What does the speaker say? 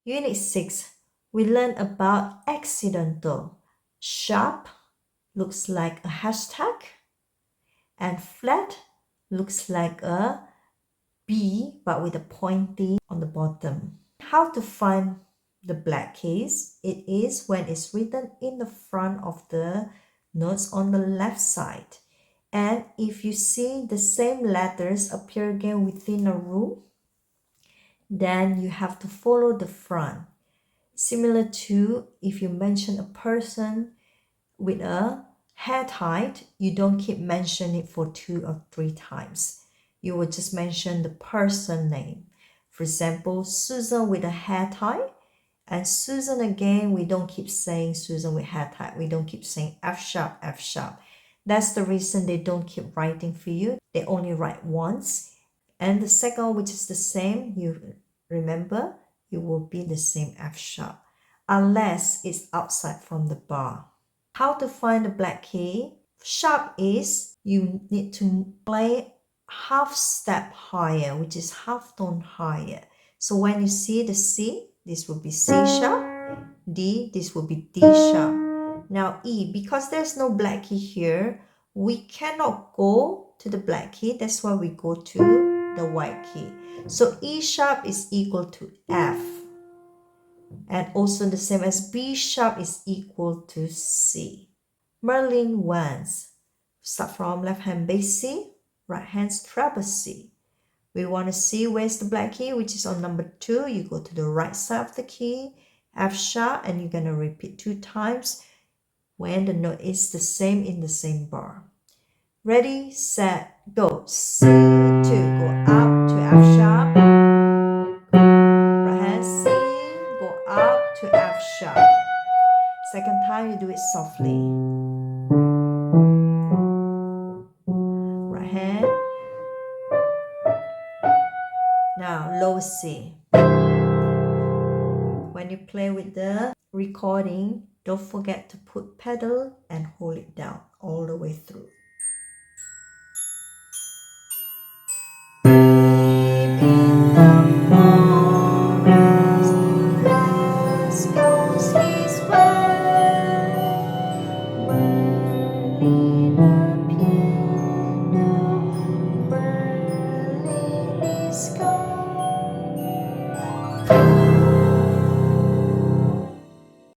Unit 6, we learn about accidental. Sharp looks like a hashtag, and flat looks like a B but with a pointy on the bottom. How to find the black keys? It is when it's written in the front of the notes on the left side. And if you see the same letters appear again within a row, then you have to follow the front. Similar to if you mention a person with a hair tie, you don't keep mentioning it for 2 or 3 times. You will just mention the person name. For example, Susan with a hair tie, and Susan again, we don't keep saying Susan with hair tie. We don't keep saying F sharp, F sharp. That's the reason they don't keep writing for you. They only write once. And the second one, which is the same, you remember, it will be the same F sharp, unless it's outside from the bar. How to find the black key? Sharp is you need to play half step higher, which is half tone higher. So when you see the C, this will be C sharp. D, this will be D sharp. Now E, because there's no black key here, we cannot go to the black key. That's why we go to the white key. So E sharp is equal to F. And also the same as B sharp is equal to C. Merlin wants. Start from left hand bass C, right hand treble C. We want to see where's the black key, which is on number 2. You go to the right side of the key, F sharp, and you're going to repeat 2 times when the note is the same in the same bar. Ready, set, go. C, 2, go up to F sharp. Right hand C, go up to F sharp. Second time, you do it softly. Right hand. Now, low C. When you play with the recording, don't forget to put pedal and hold it down all the way through.